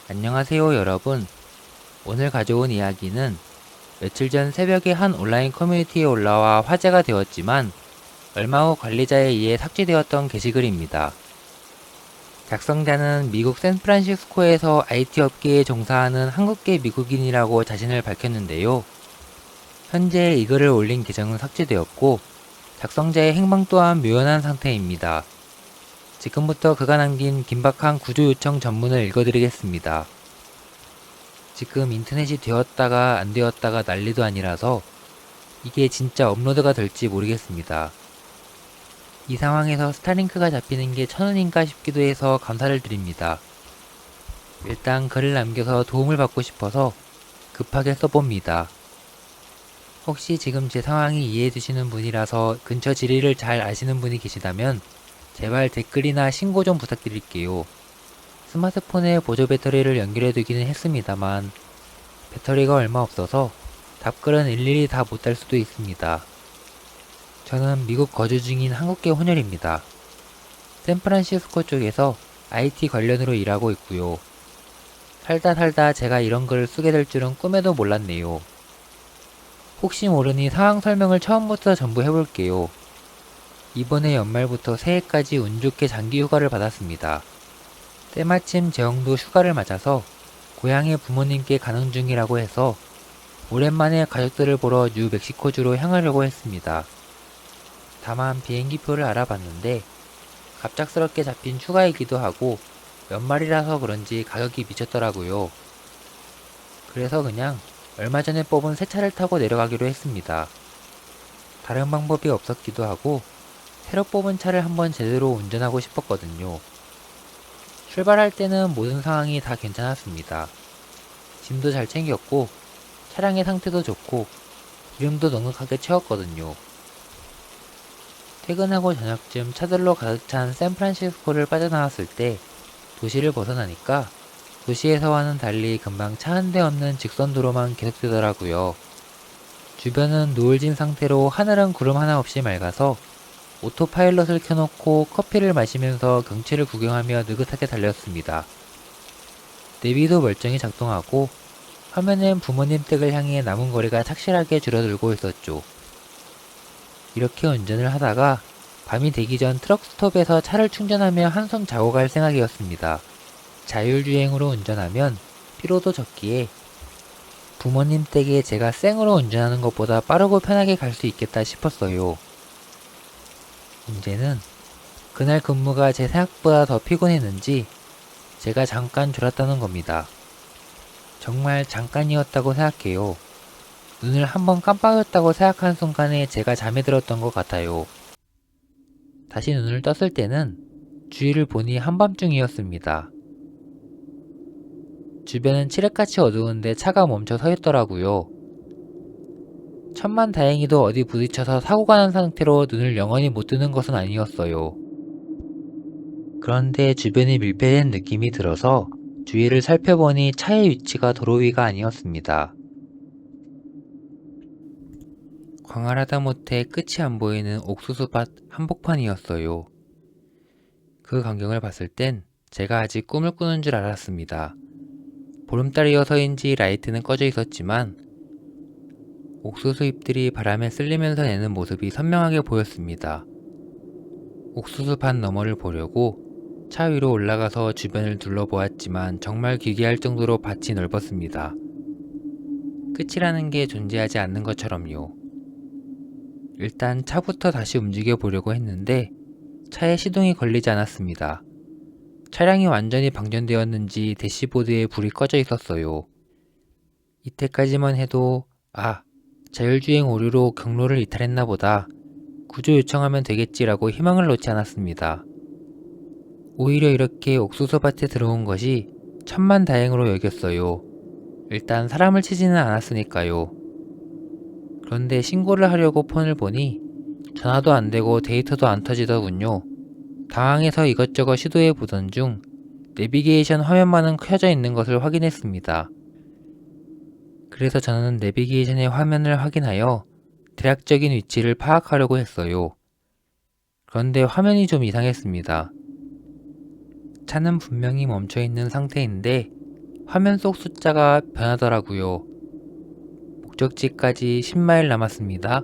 안녕하세요 여러분. 오늘 가져온 이야기는 며칠 전 새벽에 한 온라인 커뮤니티에 올라와 화제가 되었지만 얼마 후 관리자에 의해 삭제되었던 게시글입니다. 작성자는 미국 샌프란시스코에서 IT 업계에 종사하는 한국계 미국인이라고 자신을 밝혔는데요. 현재 이 글을 올린 계정은 삭제되었고 작성자의 행방 또한 묘연한 상태입니다. 지금부터 그가 남긴 긴박한 구조 요청 전문을 읽어드리겠습니다. 지금 인터넷이 되었다가 안 되었다가 난리도 아니라서 이게 진짜 업로드가 될지 모르겠습니다. 이 상황에서 스타링크가 잡히는 게 천운인가 싶기도 해서 감사를 드립니다. 일단 글을 남겨서 도움을 받고 싶어서 급하게 써봅니다. 혹시 지금 제 상황이 이해해주시는 분이라서 근처 지리를 잘 아시는 분이 계시다면 제발 댓글이나 신고 좀 부탁드릴게요. 스마트폰에 보조 배터리를 연결해두기는 했습니다만 배터리가 얼마 없어서 답글은 일일이 다 못 달 수도 있습니다. 저는 미국 거주 중인 한국계 혼혈입니다. 샌프란시스코 쪽에서 IT 관련으로 일하고 있고요. 살다 제가 이런 글을 쓰게 될 줄은 꿈에도 몰랐네요. 혹시 모르니 상황 설명을 처음부터 전부 해볼게요. 이번에 연말부터 새해까지 운 좋게 장기 휴가를 받았습니다. 때마침 제 형도 휴가를 맞아서 고향에 부모님께 가는 중이라고 해서 오랜만에 가족들을 보러 뉴멕시코주로 향하려고 했습니다. 다만 비행기표를 알아봤는데 갑작스럽게 잡힌 휴가이기도 하고 연말이라서 그런지 가격이 미쳤더라고요. 그래서 그냥 얼마 전에 뽑은 새 차를 타고 내려가기로 했습니다. 다른 방법이 없었기도 하고 새로 뽑은 차를 한번 제대로 운전하고 싶었거든요. 출발할 때는 모든 상황이 다 괜찮았습니다. 짐도 잘 챙겼고 차량의 상태도 좋고 기름도 넉넉하게 채웠거든요. 퇴근하고 저녁쯤 차들로 가득 찬 샌프란시스코를 빠져나왔을 때 도시를 벗어나니까 도시에서와는 달리 금방 차 한 대 없는 직선도로만 계속되더라고요. 주변은 노을진 상태로 하늘은 구름 하나 없이 맑아서 오토파일럿을 켜놓고 커피를 마시면서 경치를 구경하며 느긋하게 달렸습니다. 내비도 멀쩡히 작동하고 화면엔 부모님 댁을 향해 남은 거리가 착실하게 줄어들고 있었죠. 이렇게 운전을 하다가 밤이 되기 전 트럭 스톱에서 차를 충전하며 한숨 자고 갈 생각이었습니다. 자율주행으로 운전하면 피로도 적기에 부모님 댁에 제가 생으로 운전하는 것보다 빠르고 편하게 갈 수 있겠다 싶었어요. 문제는 그날 근무가 제 생각보다 더 피곤했는지 제가 잠깐 졸았다는 겁니다. 정말 잠깐이었다고 생각해요. 눈을 한번 깜빡였다고 생각한 순간에 제가 잠에 들었던 것 같아요. 다시 눈을 떴을 때는 주위를 보니 한밤중이었습니다. 주변은 칠흑같이 어두운데 차가 멈춰 서 있더라고요. 천만다행히도 어디 부딪혀서 사고가 난 상태로 눈을 영원히 못 뜨는 것은 아니었어요. 그런데 주변이 밀폐된 느낌이 들어서 주위를 살펴보니 차의 위치가 도로 위가 아니었습니다. 광활하다 못해 끝이 안 보이는 옥수수밭 한복판이었어요. 그 광경을 봤을 땐 제가 아직 꿈을 꾸는 줄 알았습니다. 보름달이어서인지 라이트는 꺼져 있었지만 옥수수 잎들이 바람에 쓸리면서 내는 모습이 선명하게 보였습니다. 옥수수밭 너머를 보려고 차 위로 올라가서 주변을 둘러보았지만 정말 기괴할 정도로 밭이 넓었습니다. 끝이라는 게 존재하지 않는 것처럼요. 일단 차부터 다시 움직여 보려고 했는데 차에 시동이 걸리지 않았습니다. 차량이 완전히 방전되었는지 대시보드에 불이 꺼져 있었어요. 이때까지만 해도 자율주행 오류로 경로를 이탈했나 보다. 구조 요청하면 되겠지라고 희망을 놓지 않았습니다. 오히려 이렇게 옥수수밭에 들어온 것이 천만다행으로 여겼어요. 일단 사람을 치지는 않았으니까요. 그런데 신고를 하려고 폰을 보니 전화도 안 되고 데이터도 안 터지더군요. 당황해서 이것저것 시도해 보던 중 내비게이션 화면만은 켜져 있는 것을 확인했습니다. 그래서 저는 내비게이션의 화면을 확인하여 대략적인 위치를 파악하려고 했어요. 그런데 화면이 좀 이상했습니다. 차는 분명히 멈춰있는 상태인데 화면 속 숫자가 변하더라고요. 목적지까지 10마일 남았습니다.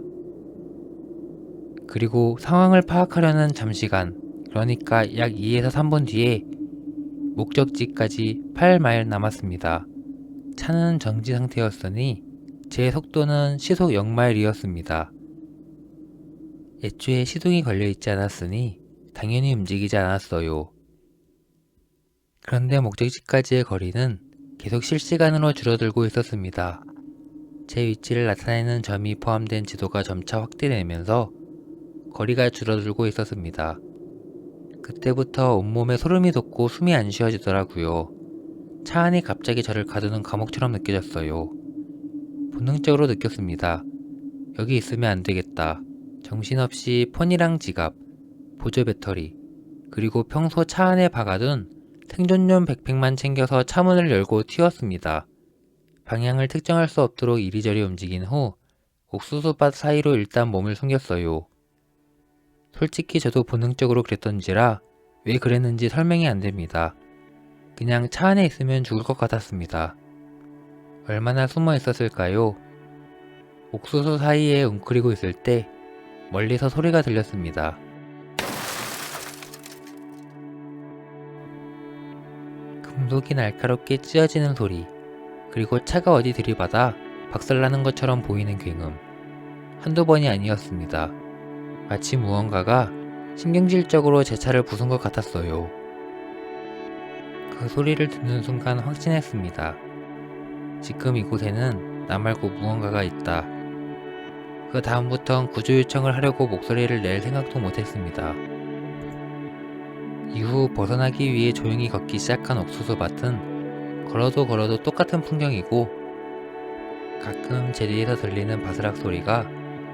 그리고 상황을 파악하려는 잠시간, 그러니까 약 2에서 3분 뒤에 목적지까지 8마일 남았습니다. 차는 정지 상태였으니 제 속도는 시속 0마일이었습니다. 애초에 시동이 걸려있지 않았으니 당연히 움직이지 않았어요. 그런데 목적지까지의 거리는 계속 실시간으로 줄어들고 있었습니다. 제 위치를 나타내는 점이 포함된 지도가 점차 확대되면서 거리가 줄어들고 있었습니다. 그때부터 온몸에 소름이 돋고 숨이 안 쉬어지더라고요. 차 안이 갑자기 저를 가두는 감옥처럼 느껴졌어요. 본능적으로 느꼈습니다. 여기 있으면 안 되겠다. 정신없이 폰이랑 지갑, 보조 배터리, 그리고 평소 차 안에 박아둔 생존용 백팩만 챙겨서 차문을 열고 튀었습니다. 방향을 특정할 수 없도록 이리저리 움직인 후 옥수수밭 사이로 일단 몸을 숨겼어요. 솔직히 저도 본능적으로 그랬던지라 왜 그랬는지 설명이 안 됩니다. 그냥 차 안에 있으면 죽을 것 같았습니다. 얼마나 숨어 있었을까요? 옥수수 사이에 웅크리고 있을 때 멀리서 소리가 들렸습니다. 금속이 날카롭게 찢어지는 소리, 그리고 차가 어디 들이받아 박살나는 것처럼 보이는 굉음. 한두 번이 아니었습니다. 마치 무언가가 신경질적으로 제 차를 부순 것 같았어요. 그 소리를 듣는 순간 확신했습니다. 지금 이곳에는 나 말고 무언가가 있다. 그 다음부턴 구조 요청을 하려고 목소리를 낼 생각도 못했습니다. 이후 벗어나기 위해 조용히 걷기 시작한 옥수수밭은 걸어도 똑같은 풍경이고, 가끔 제 뒤에서 들리는 바스락 소리가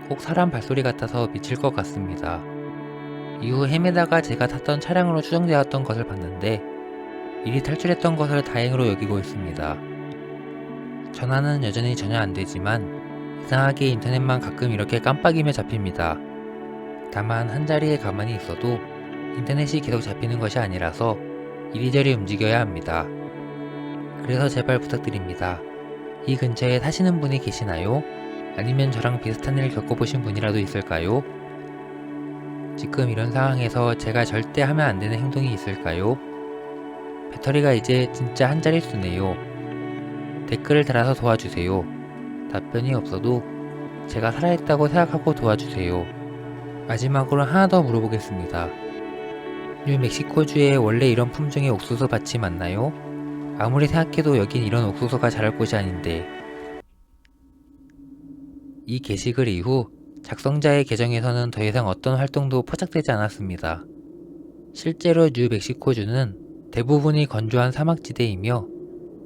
꼭 사람 발소리 같아서 미칠 것 같습니다. 이후 헤매다가 제가 탔던 차량으로 추정되었던 것을 봤는데 미리 탈출했던 것을 다행으로 여기고 있습니다. 전화는 여전히 전혀 안 되지만 이상하게 인터넷만 가끔 이렇게 깜빡이며 잡힙니다. 다만 한자리에 가만히 있어도 인터넷이 계속 잡히는 것이 아니라서 이리저리 움직여야 합니다. 그래서 제발 부탁드립니다. 이 근처에 사시는 분이 계시나요? 아니면 저랑 비슷한 일을 겪어보신 분이라도 있을까요? 지금 이런 상황에서 제가 절대 하면 안 되는 행동이 있을까요? 배터리가 이제 진짜 한 자릿수네요. 댓글을 달아서 도와주세요. 답변이 없어도 제가 살아있다고 생각하고 도와주세요. 마지막으로 하나 더 물어보겠습니다. 뉴멕시코주에 원래 이런 품종의 옥수수 밭이 맞나요? 아무리 생각해도 여긴 이런 옥수수가 자랄 곳이 아닌데. 이 게시글 이후 작성자의 계정에서는 더 이상 어떤 활동도 포착되지 않았습니다. 실제로 뉴멕시코주는 대부분이 건조한 사막지대이며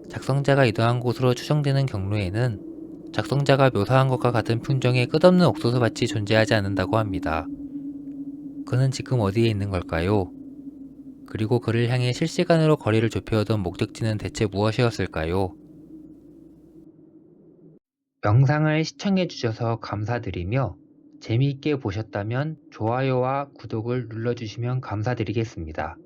작성자가 이동한 곳으로 추정되는 경로에는 작성자가 묘사한 것과 같은 품종의 끝없는 옥수수밭이 존재하지 않는다고 합니다. 그는 지금 어디에 있는 걸까요? 그리고 그를 향해 실시간으로 거리를 좁혀오던 목적지는 대체 무엇이었을까요? 영상을 시청해주셔서 감사드리며 재미있게 보셨다면 좋아요와 구독을 눌러주시면 감사드리겠습니다.